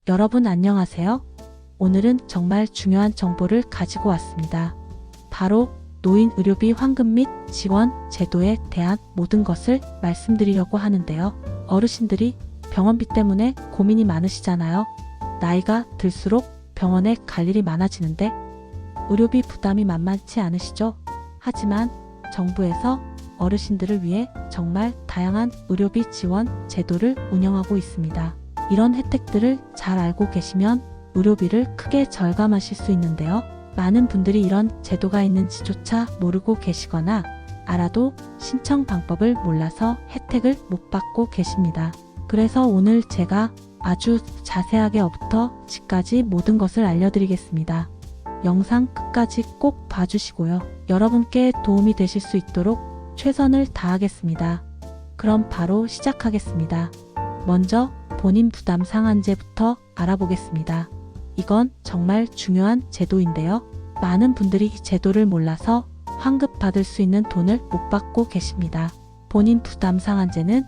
여러분 안녕하세요. 오늘은 정말 중요한 정보를 가지고 왔습니다. 바로 노인 의료비 환급 및 지원 제도에 대한 모든 것을 말씀드리려고 하는데요. 어르신들이 병원비 때문에 고민이 많으시잖아요. 나이가 들수록 병원에 갈 일이 많아지는데 의료비 부담이 만만치 않으시죠? 하지만 정부에서 어르신들을 위해 정말 다양한 의료비 지원 제도를 운영하고 있습니다. 이런 혜택들을 잘 알고 계시면 의료비를 크게 절감하실 수 있는데요. 많은 분들이 이런 제도가 있는지조차 모르고 계시거나 알아도 신청 방법을 몰라서 혜택을 못 받고 계십니다. 그래서 오늘 제가 아주 자세하게 어부터 지까지 모든 것을 알려드리겠습니다. 영상 끝까지 꼭 봐주시고요. 여러분께 도움이 되실 수 있도록 최선을 다하겠습니다. 그럼 바로 시작하겠습니다. 먼저 본인 부담 상한제부터 알아보겠습니다. 이건 정말 중요한 제도인데요. 많은 분들이 이 제도를 몰라서 환급 받을 수 있는 돈을 못 받고 계십니다. 본인 부담 상한제는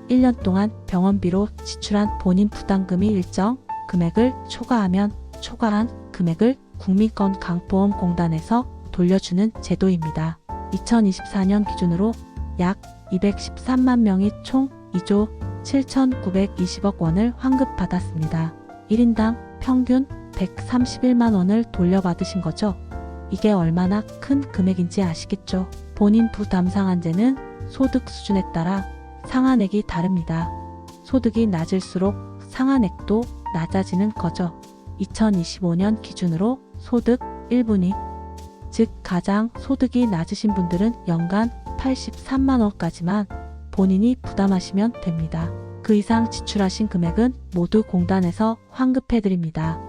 1년 동안 병원비로 지출한 본인 부담금이 일정 금액을 초과하면 초과한 금액을 국민건강보험공단에서 돌려주는 제도입니다. 2024년 기준으로 약 213만 명이 총 2조 7,920억 원을 환급받았습니다. 1인당 평균 131만 원을 돌려받으신 거죠. 이게 얼마나 큰 금액인지 아시겠죠? 본인 부담 상한제는 소득 수준에 따라 상한액이 다릅니다. 소득이 낮을수록 상한액도 낮아지는 거죠. 2025년 기준으로 소득 1분위, 즉 가장 소득이 낮으신 분들은 연간 83만 원까지만 본인이 부담하시면 됩니다. 그 이상 지출하신 금액은 모두 공단에서 환급해드립니다.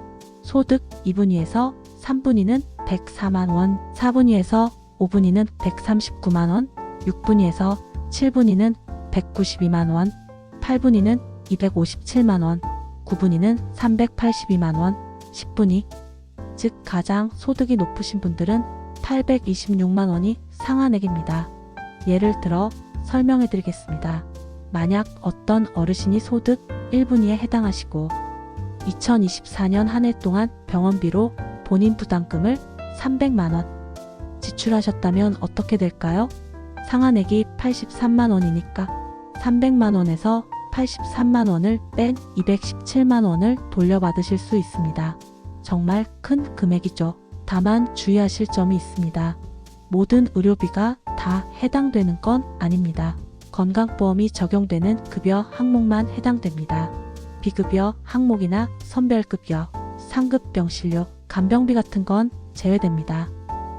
소득 2분위에서 3분위는 104만 원, 4분위에서 5분위는 139만 원, 6분위에서 7분위는 192만 원, 8분위는 257만 원, 9분위는 382만 원, 10분위, 즉 가장 소득이 높으신 분들은 826만 원이 상한액입니다. 예를 들어 설명해 드리겠습니다. 만약 어떤 어르신이 소득 1분위에 해당하시고 2024년 한 해 동안 병원비로 본인 부담금을 300만 원 지출하셨다면 어떻게 될까요? 상한액이 83만 원이니까 300만 원에서 83만 원을 뺀 217만 원을 돌려받으실 수 있습니다. 정말 큰 금액이죠. 다만 주의하실 점이 있습니다. 모든 의료비가 다 해당되는 건 아닙니다. 건강보험이 적용되는 급여 항목만 해당됩니다. 비급여 항목이나 선별급여, 상급 병실료, 간병비 같은 건 제외됩니다.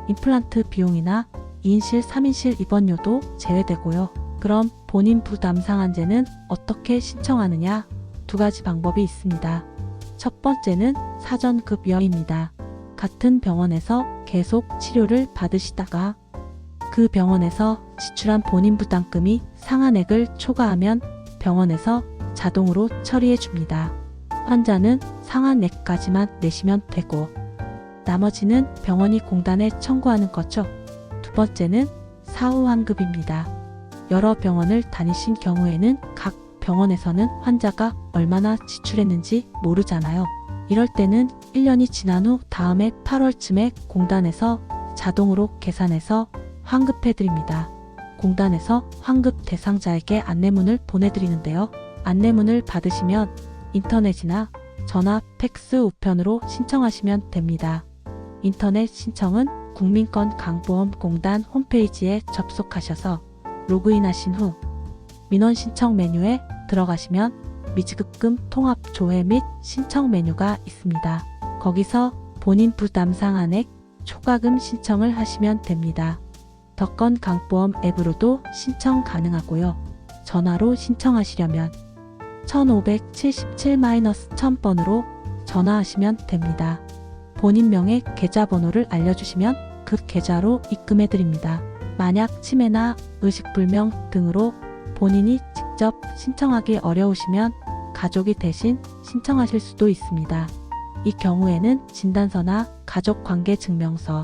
임플란트 비용이나 2인실, 3인실 입원료도 제외되고요. 그럼 본인 부담 상한제는 어떻게 신청하느냐? 두 가지 방법이 있습니다. 첫 번째는 사전급여입니다. 같은 병원에서 계속 치료를 받으시다가 그 병원에서 지출한 본인 부담금이 상한액을 초과하면 병원에서 자동으로 처리해 줍니다. 환자는 상한액까지만 내시면 되고 나머지는 병원이 공단에 청구하는 거죠. 두 번째는 사후환급입니다. 여러 병원을 다니신 경우에는 각 병원에서는 환자가 얼마나 지출했는지 모르잖아요. 이럴 때는 1년이 지난 후 다음해 8월쯤에 공단에서 자동으로 계산해서 환급해드립니다. 공단에서 환급 대상자에게 안내문을 보내드리는데요. 안내문을 받으시면 인터넷이나 전화, 팩스, 우편으로 신청하시면 됩니다. 인터넷 신청은 국민건강보험공단 홈페이지에 접속하셔서 로그인하신 후 민원 신청 메뉴에 들어가시면 미지급금 통합 조회 및 신청 메뉴가 있습니다. 거기서 본인 부담 상한액 초과금 신청을 하시면 됩니다. 덕건강보험 앱으로도 신청 가능하고요. 전화로 신청하시려면 1577-1000번으로 전화하시면 됩니다. 본인 명의 계좌번호를 알려주시면 그 계좌로 입금해드립니다. 만약 치매나 의식불명 등으로 본인이 직접 신청하기 어려우시면 가족이 대신 신청하실 수도 있습니다. 이 경우에는 진단서나 가족관계증명서,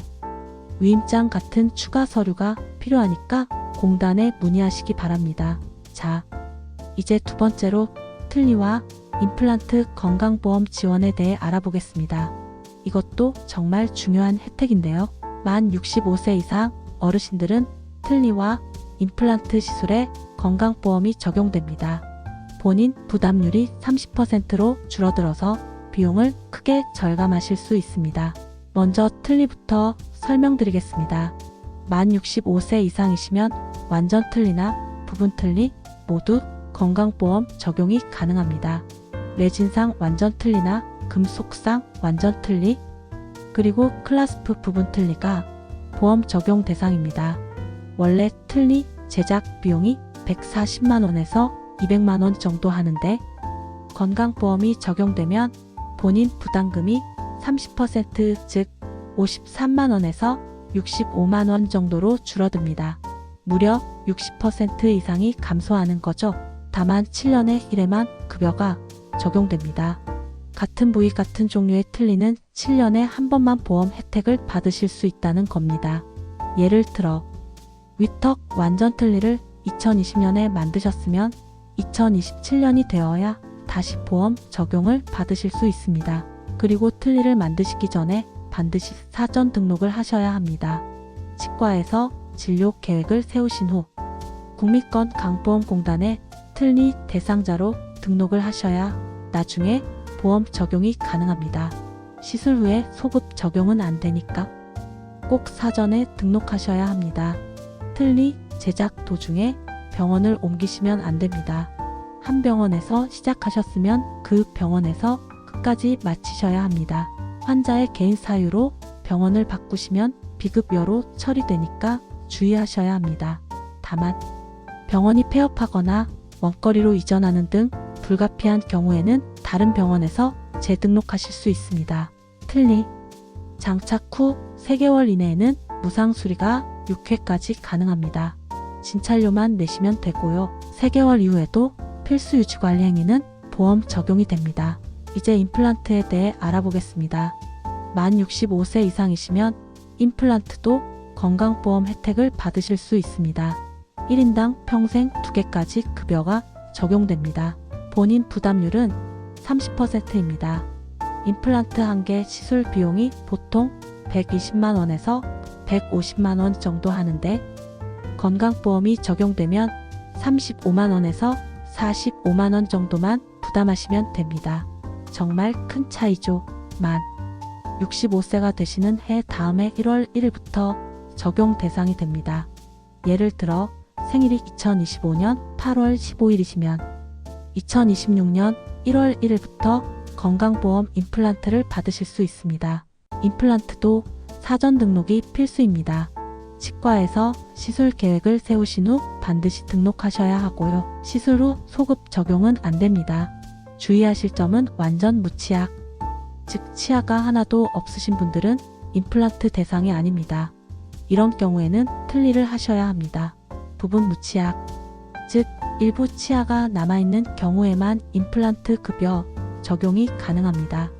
위임장 같은 추가 서류가 필요하니까 공단에 문의하시기 바랍니다. 자, 이제 두 번째로 틀니와 임플란트 건강보험 지원에 대해 알아보겠습니다. 이것도 정말 중요한 혜택인데요. 만 65세 이상 어르신들은 틀니와 임플란트 시술에 건강보험이 적용됩니다. 본인 부담률이 30%로 줄어들어서 비용을 크게 절감하실 수 있습니다. 먼저 틀니부터 설명드리겠습니다. 만 65세 이상이시면 완전 틀니나 부분 틀니 모두 건강보험 적용이 가능합니다. 레진상 완전 틀니나 금속상 완전 틀니 그리고 클라스프 부분 틀니가 보험 적용 대상입니다. 원래 틀니 제작 비용이 140만원에서 200만원 정도 하는데 건강보험이 적용되면 본인 부담금이 30% 즉 53만원에서 65만원 정도로 줄어듭니다. 무려 60% 이상이 감소하는 거죠. 다만 7년의 1회만 급여가 적용됩니다. 같은 부위 같은 종류의 틀니는 7년에 한 번만 보험 혜택을 받으실 수 있다는 겁니다. 예를 들어 위턱 완전 틀니를 2020년에 만드셨으면 2027년이 되어야 다시 보험 적용을 받으실 수 있습니다. 그리고 틀니를 만드시기 전에 반드시 사전 등록을 하셔야 합니다. 치과에서 진료 계획을 세우신 후 국민건강보험공단에 틀니 대상자로 등록을 하셔야 나중에 보험 적용이 가능합니다. 시술 후에 소급 적용은 안 되니까 꼭 사전에 등록하셔야 합니다. 틀니 제작 도중에 병원을 옮기시면 안 됩니다. 한 병원에서 시작하셨으면 그 병원에서 끝까지 마치셔야 합니다. 환자의 개인 사유로 병원을 바꾸시면 비급여로 처리되니까 주의하셔야 합니다. 다만 병원이 폐업하거나 원거리로 이전하는 등 불가피한 경우에는 다른 병원에서 재등록하실 수 있습니다. 틀니 장착 후 3개월 이내에는 무상 수리가 6회까지 가능합니다. 진찰료만 내시면 되고요. 3개월 이후에도 필수 유지관리 행위는 보험 적용이 됩니다. 이제 임플란트에 대해 알아보겠습니다. 만 65세 이상이시면 임플란트도 건강보험 혜택을 받으실 수 있습니다. 1인당 평생 2개까지 급여가 적용됩니다. 본인 부담률은 30%입니다. 임플란트 1개 시술 비용이 보통 120만원에서 150만원 정도 하는데 건강보험이 적용되면 35만원에서 45만원 정도만 부담하시면 됩니다. 정말 큰 차이죠. 만 65세가 되시는 해 다음해 1월 1일부터 적용 대상이 됩니다. 예를 들어 생일이 2025년 8월 15일이시면 2026년 1월 1일부터 건강보험 임플란트를 받으실 수 있습니다. 임플란트도 사전 등록이 필수입니다. 치과에서 시술 계획을 세우신 후 반드시 등록하셔야 하고요. 시술 후 소급 적용은 안 됩니다. 주의하실 점은 완전 무치약, 즉 치아가 하나도 없으신 분들은 임플란트 대상이 아닙니다. 이런 경우에는 틀니를 하셔야 합니다. 부분 무치약, 즉 일부 치아가 남아있는 경우에만 임플란트 급여 적용이 가능합니다.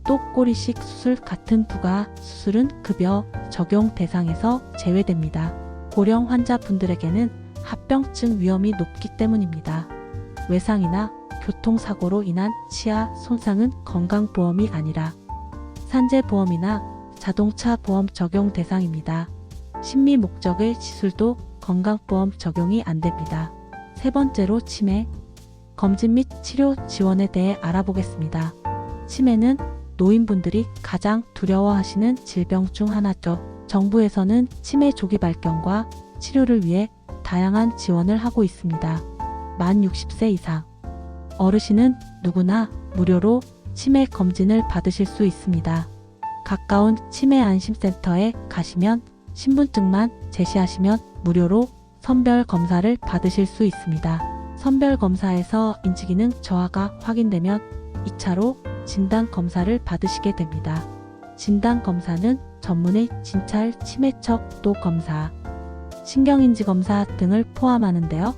또 꼬리식 수술 같은 부가 수술은 급여 적용 대상에서 제외됩니다. 고령 환자분들에게는 합병증 위험이 높기 때문입니다. 외상이나 교통사고로 인한 치아 손상은 건강보험이 아니라 산재보험이나 자동차 보험 적용 대상입니다. 심미 목적의 시술도 건강보험 적용이 안 됩니다. 세 번째로 치매, 검진 및 치료 지원에 대해 알아보겠습니다. 치매는 노인분들이 가장 두려워하시는 질병 중 하나죠. 정부에서는 치매 조기 발견과 치료를 위해 다양한 지원을 하고 있습니다. 만 60세 이상 어르신은 누구나 무료로 치매 검진을 받으실 수 있습니다. 가까운 치매 안심센터에 가시면 신분증만 제시하시면 무료로 선별 검사를 받으실 수 있습니다. 선별 검사에서 인지기능 저하가 확인되면 2차로 진단 검사를 받으시게 됩니다. 진단 검사는 전문의 진찰 치매척 도 검사, 신경인지 검사 등을 포함하는데요.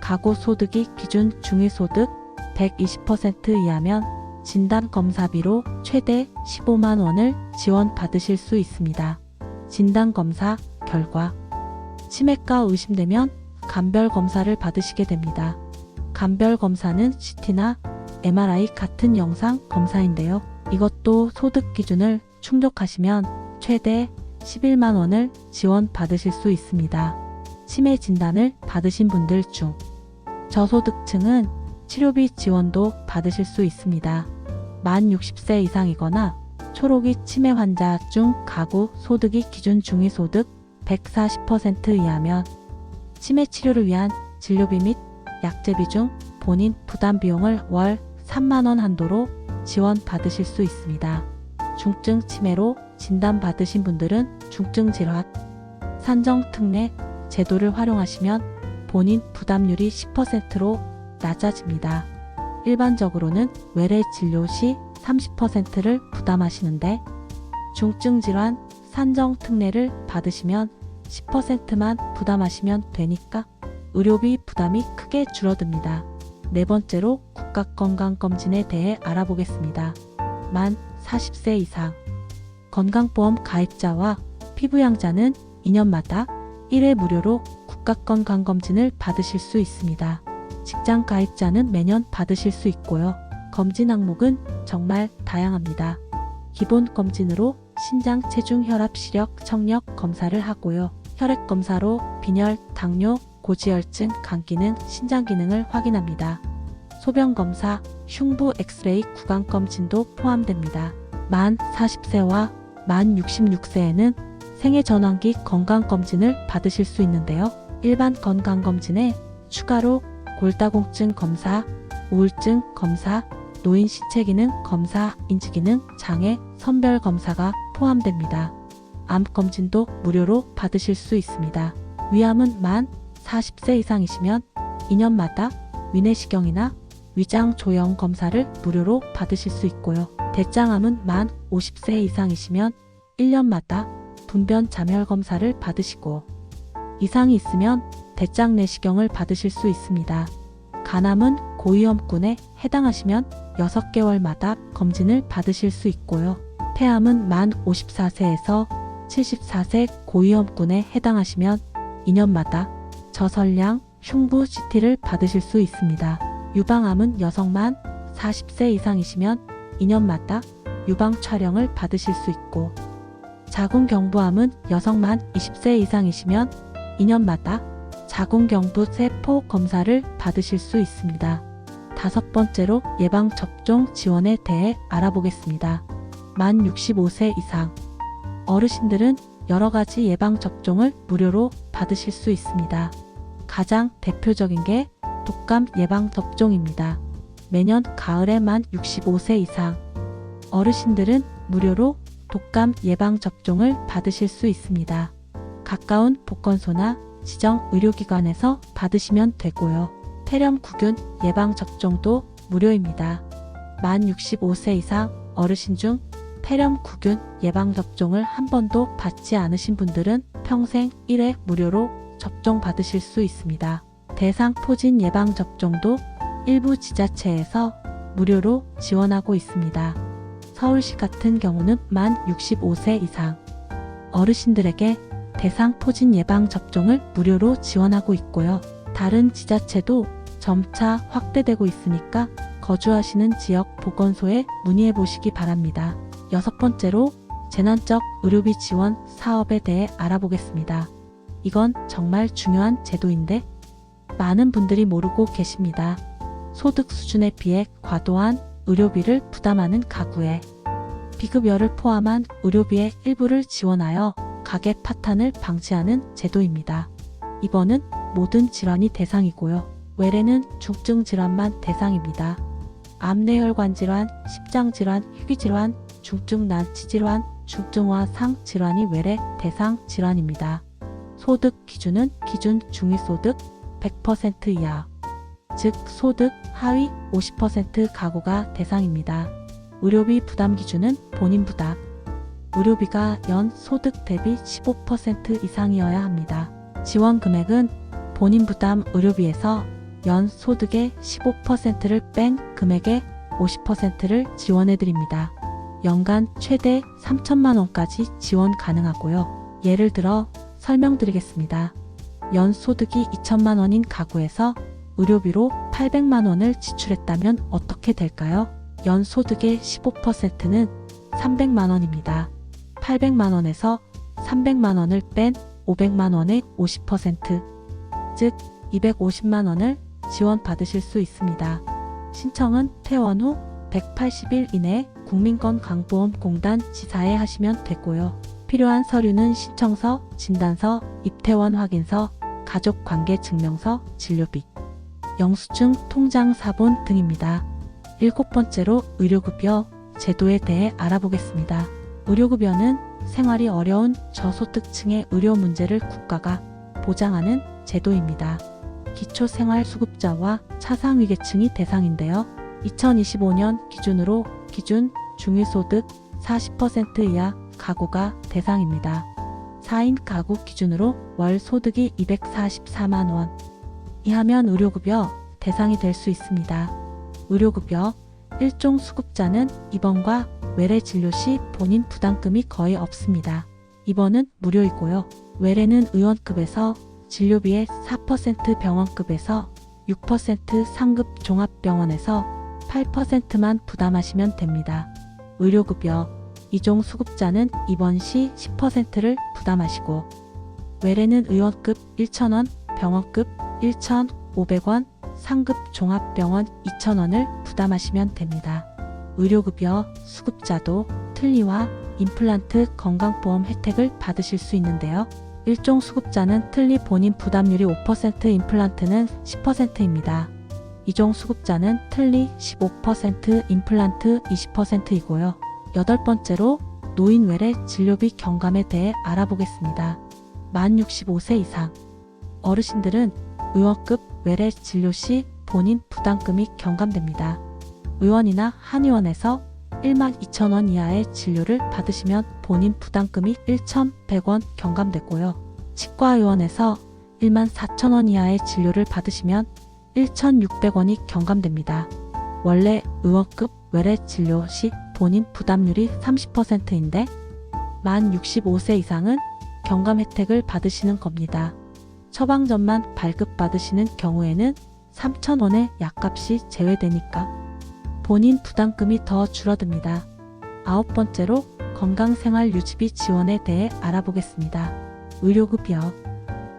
가구 소득이 기준 중위소득 120% 이하면 진단 검사비로 최대 15만 원을 지원받으실 수 있습니다. 진단 검사 결과 치매가 의심되면 간별 검사를 받으시게 됩니다. 간별 검사는 CT나 MRI 같은 영상 검사인데요. 이것도 소득 기준을 충족하시면 최대 11만 원을 지원받으실 수 있습니다. 치매 진단을 받으신 분들 중 저소득층은 치료비 지원도 받으실 수 있습니다. 만 60세 이상이거나 초록이 치매 환자 중 가구 소득이 기준 중위소득 140% 이하면 치매 치료를 위한 진료비 및 약제비 중 본인 부담 비용을 월 3만 원 한도로 지원받으실 수 있습니다. 중증 치매로 진단받으신 분들은 중증 질환 산정 특례 제도를 활용하시면 본인 부담률이 10%로 낮아집니다. 일반적으로는 외래 진료 시 30%를 부담하시는데 중증 질환 산정 특례를 받으시면 10%만 부담하시면 되니까 의료비 부담이 크게 줄어듭니다. 네 번째로 국가건강검진에 대해 알아보겠습니다. 만 40세 이상 건강보험 가입자와 피부양자는 2년마다 1회 무료로 국가건강검진을 받으실 수 있습니다. 직장 가입자는 매년 받으실 수 있고요. 검진 항목은 정말 다양합니다. 기본 검진으로 신장, 체중, 혈압, 시력, 청력 검사를 하고요. 혈액 검사로 빈혈, 당뇨, 고지혈증, 간 기능, 신장 기능을 확인합니다. 소변 검사, 흉부 엑스레이, 구강 검진도 포함됩니다. 만 40세와 만 66세에는 생애 전환기 건강검진을 받으실 수 있는데요. 일반 건강검진에 추가로 골다공증 검사, 우울증 검사, 노인 신체기능 검사, 인지기능 장애 선별 검사가 포함됩니다. 암 검진도 무료로 받으실 수 있습니다. 위암은 만 40세 이상이시면 2년마다 위내시경이나 위장 조형 검사를 무료로 받으실 수 있고요. 대장암은 만 50세 이상이시면 1년마다 분변 잠열 검사를 받으시고 이상이 있으면 대장 내시경을 받으실 수 있습니다. 간암은 고위험군에 해당하시면 6개월마다 검진을 받으실 수 있고요. 폐암은 만 54세에서 74세 고위험군에 해당하시면 2년마다 저설량 흉부 CT를 받으실 수 있습니다. 유방암은 여성만 40세 이상이시면 2년마다 유방 촬영을 받으실 수 있고 자궁경부암은 여성만 20세 이상이시면 2년마다 자궁경부 세포 검사를 받으실 수 있습니다. 다섯 번째로 예방접종 지원에 대해 알아보겠습니다. 만 65세 이상 어르신들은 여러 가지 예방접종을 무료로 받으실 수 있습니다. 가장 대표적인 게 독감 예방접종입니다. 매년 가을에 만 65세 이상 어르신들은 무료로 독감 예방접종을 받으실 수 있습니다. 가까운 보건소나 지정 의료기관에서 받으시면 되고요. 폐렴구균 예방접종도 무료입니다. 만 65세 이상 어르신 중 폐렴구균 예방접종을 한 번도 받지 않으신 분들은 평생 1회 무료로 접종받으실 수 있습니다. 대상포진 예방접종도 일부 지자체에서 무료로 지원하고 있습니다. 서울시 같은 경우는 만 65세 이상 어르신들에게 대상포진 예방접종을 무료로 지원하고 있고요. 다른 지자체도 점차 확대되고 있으니까 거주하시는 지역 보건소에 문의해 보시기 바랍니다. 여섯 번째로 재난적 의료비 지원 사업에 대해 알아보겠습니다. 이건 정말 중요한 제도인데 많은 분들이 모르고 계십니다. 소득 수준에 비해 과도한 의료비를 부담하는 가구에 비급여를 포함한 의료비의 일부를 지원하여 가계 파탄을 방지하는 제도입니다. 입원은 모든 질환이 대상이고요. 외래는 중증 질환만 대상입니다. 암내혈관 질환, 심장 질환, 희귀 질환, 중증 난치 질환, 중증화상 질환이 외래 대상 질환입니다. 소득 기준은 기준 중위소득 100% 이하, 즉 소득 하위 50% 가구가 대상입니다. 의료비 부담 기준은 본인 부담, 의료비가 연 소득 대비 15% 이상이어야 합니다. 지원 금액은 본인 부담 의료비에서 연 소득의 15%를 뺀 금액의 50%를 지원해드립니다. 연간 최대 3천만 원까지 지원 가능하고요. 예를 들어 설명드리겠습니다. 연 소득이 2천만 원인 가구에서 의료비로 800만 원을 지출했다면 어떻게 될까요? 연소득의 15%는 300만 원입니다. 800만 원에서 300만 원을 뺀 500만 원의 50%, 즉 250만 원을 지원받으실 수 있습니다. 신청은 퇴원 후 180일 이내에 국민건강보험공단 지사에 하시면 되고요. 필요한 서류는 신청서, 진단서, 입퇴원 확인서, 가족관계증명서, 진료비, 영수증, 통장 사본 등입니다. 7번째로 의료급여 제도에 대해 알아보겠습니다. 의료급여는 생활이 어려운 저소득층의 의료 문제를 국가가 보장하는 제도입니다. 기초생활수급자와 차상위계층이 대상인데요. 2025년 기준으로 기준 중위소득 40% 이하 가구가 대상입니다. 4인 가구 기준으로 월 소득이 244만 원 이하면 의료급여 대상이 될 수 있습니다. 의료급여 1종 수급자는 입원과 외래 진료 시 본인 부담금이 거의 없습니다. 입원은 무료이고요. 외래는 의원급에서 진료비의 4% 병원급에서 6% 상급 종합병원에서 8%만 부담하시면 됩니다. 의료급여 2종 수급자는 입원 시 10%를 부담하시고 외래는 의원급 1,000원, 병원급 1,500원, 상급 종합병원 2,000원을 부담하시면 됩니다. 의료급여 수급자도 틀니와 임플란트 건강보험 혜택을 받으실 수 있는데요. 1종 수급자는 틀니 본인 부담률이 5%, 임플란트는 10%입니다. 2종 수급자는 틀니 15%, 임플란트 20%이고요. 8번째로 노인 외래 진료비 경감에 대해 알아보겠습니다. 만 65세 이상 어르신들은 의원급 외래 진료 시 본인 부담금이 경감됩니다. 의원이나 한의원에서 1만 2천 원 이하의 진료를 받으시면 본인 부담금이 1,100원 경감되고요. 치과의원에서 1만 4천 원 이하의 진료를 받으시면 1,600원이 경감됩니다. 원래 의원급 외래 진료 시 본인 부담률이 30%인데 만 65세 이상은 경감 혜택을 받으시는 겁니다. 처방전만 발급받으시는 경우에는 3,000원의 약값이 제외되니까 본인 부담금이 더 줄어듭니다. 9번째로 건강생활 유지비 지원에 대해 알아보겠습니다. 의료급여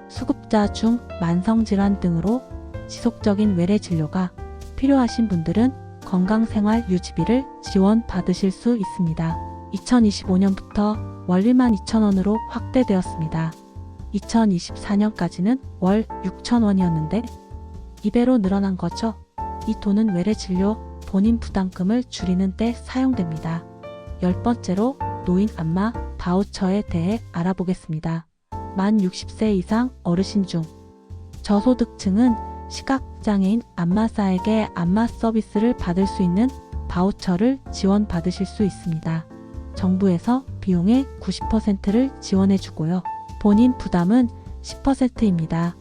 수급자 중 만성질환 등으로 지속적인 외래 진료가 필요하신 분들은 건강생활 유지비를 지원받으실 수 있습니다. 2025년부터 월 12,000원으로 확대되었습니다. 2024년까지는 월 6,000원이었는데 2배로 늘어난 거죠. 이 돈은 외래 진료 본인 부담금을 줄이는 데 사용됩니다. 10번째로 노인 안마 바우처에 대해 알아보겠습니다. 만 60세 이상 어르신 중 저소득층은 시각장애인 안마사에게 안마 서비스를 받을 수 있는 바우처를 지원받으실 수 있습니다. 정부에서 비용의 90%를 지원해주고요. 본인 부담은 10%입니다.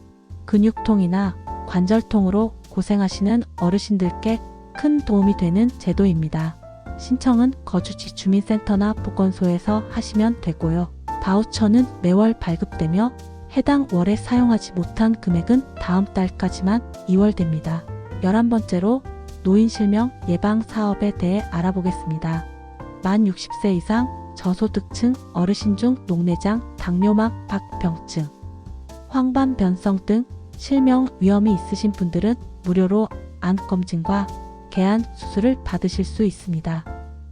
근육통이나 관절통으로 고생하시는 어르신들께 큰 도움이 되는 제도입니다. 신청은 거주지 주민센터나 보건소에서 하시면 되고요. 바우처는 매월 발급되며 해당 월에 사용하지 못한 금액은 다음 달까지만 이월됩니다. 11번째로 노인 실명 예방 사업에 대해 알아보겠습니다. 만 60세 이상 저소득층 어르신 중 녹내장, 당뇨막, 박병증, 황반변성 등 실명 위험이 있으신 분들은 무료로 암검진과 개안 수술을 받으실 수 있습니다.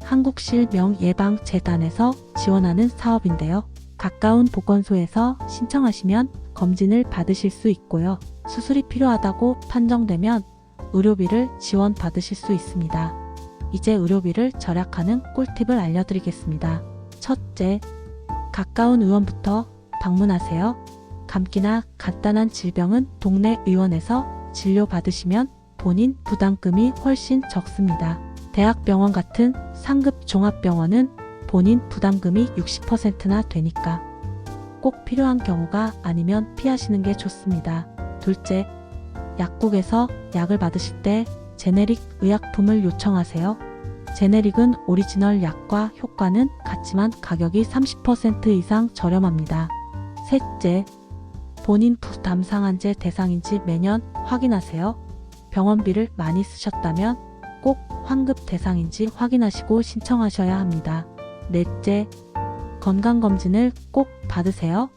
한국실명예방재단에서 지원하는 사업인데요. 가까운 보건소에서 신청하시면 검진을 받으실 수 있고요. 수술이 필요하다고 판정되면 의료비를 지원받으실 수 있습니다. 이제 의료비를 절약하는 꿀팁을 알려드리겠습니다. 첫째, 가까운 의원부터 방문하세요. 감기나 간단한 질병은 동네 의원에서 진료받으시면 본인 부담금이 훨씬 적습니다. 대학병원 같은 상급 종합병원은 본인 부담금이 60%나 되니까 꼭 필요한 경우가 아니면 피하시는 게 좋습니다. 둘째, 약국에서 약을 받으실 때 제네릭 의약품을 요청하세요. 제네릭은 오리지널 약과 효과는 같지만 가격이 30% 이상 저렴합니다. 셋째, 본인 부담상한제 대상인지 매년 확인하세요. 병원비를 많이 쓰셨다면 꼭 환급 대상인지 확인하시고 신청하셔야 합니다. 넷째, 건강검진을 꼭 받으세요.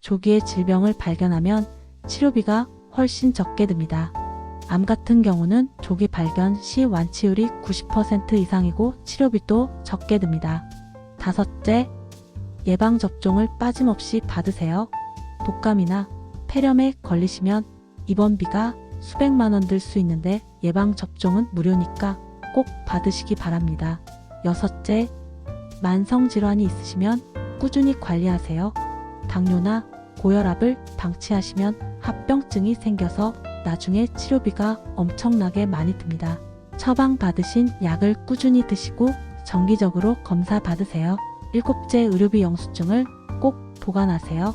조기에 질병을 발견하면 치료비가 훨씬 적게 듭니다. 암 같은 경우는 조기 발견 시 완치율이 90% 이상이고 치료비도 적게 듭니다. 다섯째, 예방접종을 빠짐없이 받으세요. 독감이나 폐렴에 걸리시면 입원비가 수백만 원 들 수 있는데 예방접종은 무료니까 꼭 받으시기 바랍니다. 여섯째, 만성질환이 있으시면 꾸준히 관리하세요. 당뇨나 고혈압을 방치하시면 합병증이 생겨서 나중에 치료비가 엄청나게 많이 듭니다. 처방받으신 약을 꾸준히 드시고 정기적으로 검사 받으세요. 일곱째, 의료비 영수증을 꼭 보관하세요.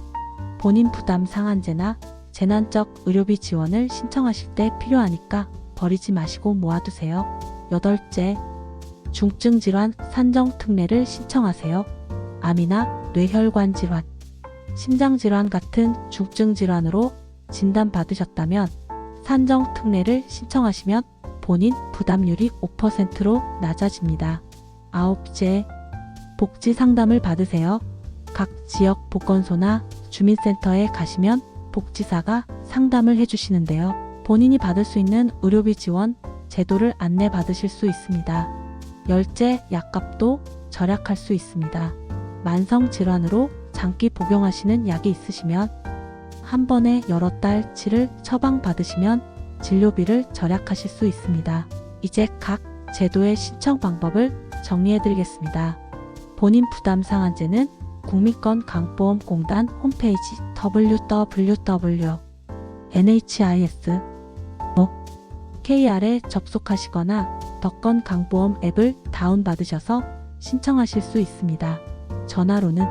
본인 부담 상한제나 재난적 의료비 지원을 신청하실 때 필요하니까 버리지 마시고 모아두세요. 여덟째, 중증 질환 산정 특례를 신청하세요. 암이나 뇌혈관 질환, 심장 질환 같은 중증 질환으로 진단받으셨다면 산정 특례를 신청하시면 본인 부담률이 5%로 낮아집니다. 아홉째, 복지 상담을 받으세요. 각 지역 보건소나 주민센터에 가시면 복지사가 상담을 해주시는데요. 본인이 받을 수 있는 의료비 지원 제도를 안내받으실 수 있습니다. 열째, 약값도 절약할 수 있습니다. 만성 질환으로 장기 복용하시는 약이 있으시면 한 번에 여러 달치를 처방받으시면 진료비를 절약하실 수 있습니다. 이제 각 제도의 신청 방법을 정리해드리겠습니다. 본인 부담 상한제는 국민건강보험공단 홈페이지 www.nhis.kr에 접속하시거나 덕건강보험 앱을 다운받으셔서 신청하실 수 있습니다. 전화로는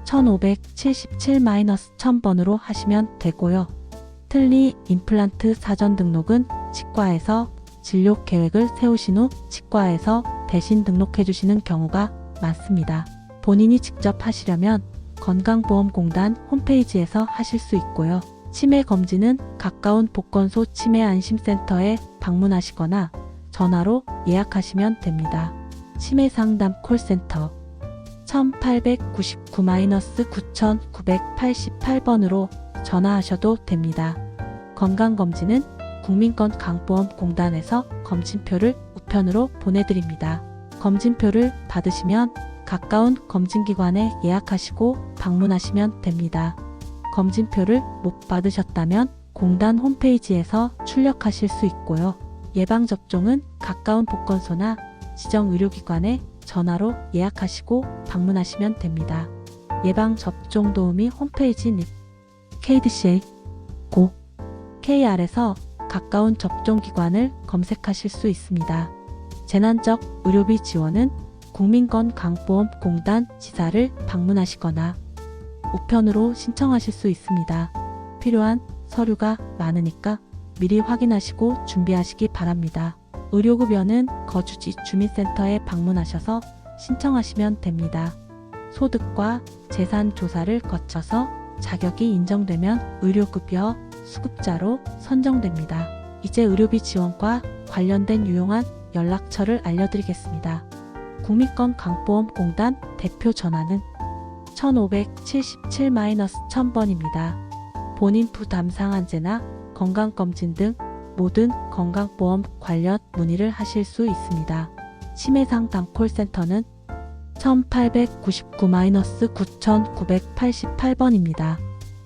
1577-1000번으로 하시면 되고요. 틀니 임플란트 사전 등록은 치과에서 진료 계획을 세우신 후 치과에서 대신 등록해 주시는 경우가 많습니다. 본인이 직접 하시려면 건강보험공단 홈페이지에서 하실 수 있고요. 치매 검진은 가까운 보건소 치매안심센터에 방문하시거나 전화로 예약하시면 됩니다. 치매상담 콜센터 1899-9988번으로 전화하셔도 됩니다. 건강검진은 국민건강보험공단에서 검진표를 우편으로 보내드립니다. 검진표를 받으시면 가까운 검진기관에 예약하시고 방문하시면 됩니다. 검진표를 못 받으셨다면 공단 홈페이지에서 출력하실 수 있고요. 예방접종은 가까운 보건소나 지정의료기관에 전화로 예약하시고 방문하시면 됩니다. 예방접종 도우미 홈페이지 및 KDCA 고 KR에서 가까운 접종기관을 검색하실 수 있습니다. 재난적 의료비 지원은 국민건강보험공단 지사를 방문하시거나 우편으로 신청하실 수 있습니다. 필요한 서류가 많으니까 미리 확인하시고 준비하시기 바랍니다. 의료급여는 거주지 주민센터에 방문하셔서 신청하시면 됩니다. 소득과 재산 조사를 거쳐서 자격이 인정되면 의료급여 수급자로 선정됩니다. 이제 의료비 지원과 관련된 유용한 연락처를 알려드리겠습니다. 국민건강보험공단 대표 전화는 1577-1000번입니다. 본인 부담 상한제나 건강검진 등 모든 건강보험 관련 문의를 하실 수 있습니다. 치매상담 콜센터는 1899-9988번입니다.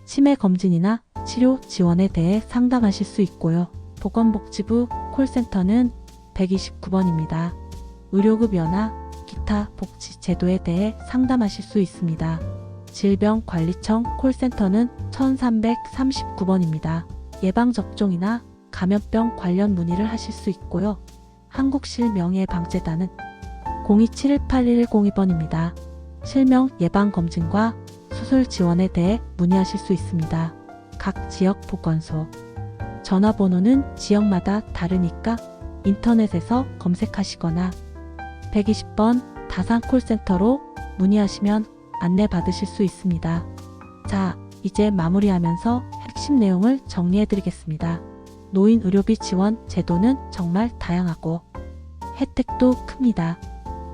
치매 검진이나 치료 지원에 대해 상담하실 수 있고요. 보건복지부 콜센터는 129번입니다. 의료급여나 기타 복지 제도에 대해 상담하실 수 있습니다. 질병관리청 콜센터는 1339번입니다. 예방접종이나 감염병 관련 문의를 하실 수 있고요. 한국실명예방재단은 0271811002번입니다. 실명 예방검진과 수술 지원에 대해 문의하실 수 있습니다. 각 지역 보건소 전화번호는 지역마다 다르니까 인터넷에서 검색하시거나 120번 다산콜센터로 문의하시면 안내받으실 수 있습니다. 자, 이제 마무리하면서 핵심 내용을 정리해드리겠습니다. 노인 의료비 지원 제도는 정말 다양하고 혜택도 큽니다.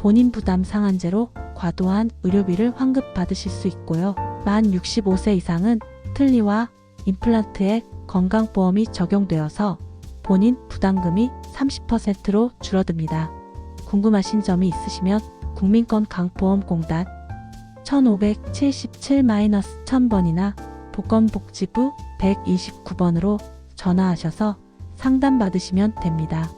본인 부담 상한제로 과도한 의료비를 환급받으실 수 있고요. 만 65세 이상은 틀니와 임플란트에 건강보험이 적용되어서 본인 부담금이 30%로 줄어듭니다. 궁금하신 점이 있으시면 국민건강보험공단 1577-1000번이나 보건복지부 129번으로 전화하셔서 상담받으시면 됩니다.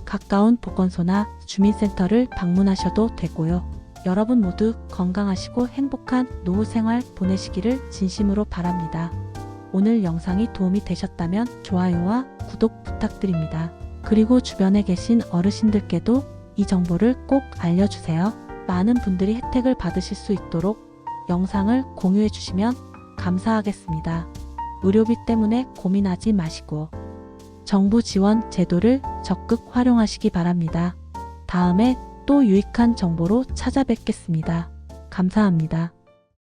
가까운 보건소나 주민센터를 방문하셔도 되고요. 여러분 모두 건강하시고 행복한 노후 생활 보내시기를 진심으로 바랍니다. 오늘 영상이 도움이 되셨다면 좋아요와 구독 부탁드립니다. 그리고 주변에 계신 어르신들께도 이 정보를 꼭 알려주세요. 많은 분들이 혜택을 받으실 수 있도록 영상을 공유해 주시면 감사하겠습니다. 의료비 때문에 고민하지 마시고 정부 지원 제도를 적극 활용하시기 바랍니다. 다음에 또 유익한 정보로 찾아뵙겠습니다. 감사합니다.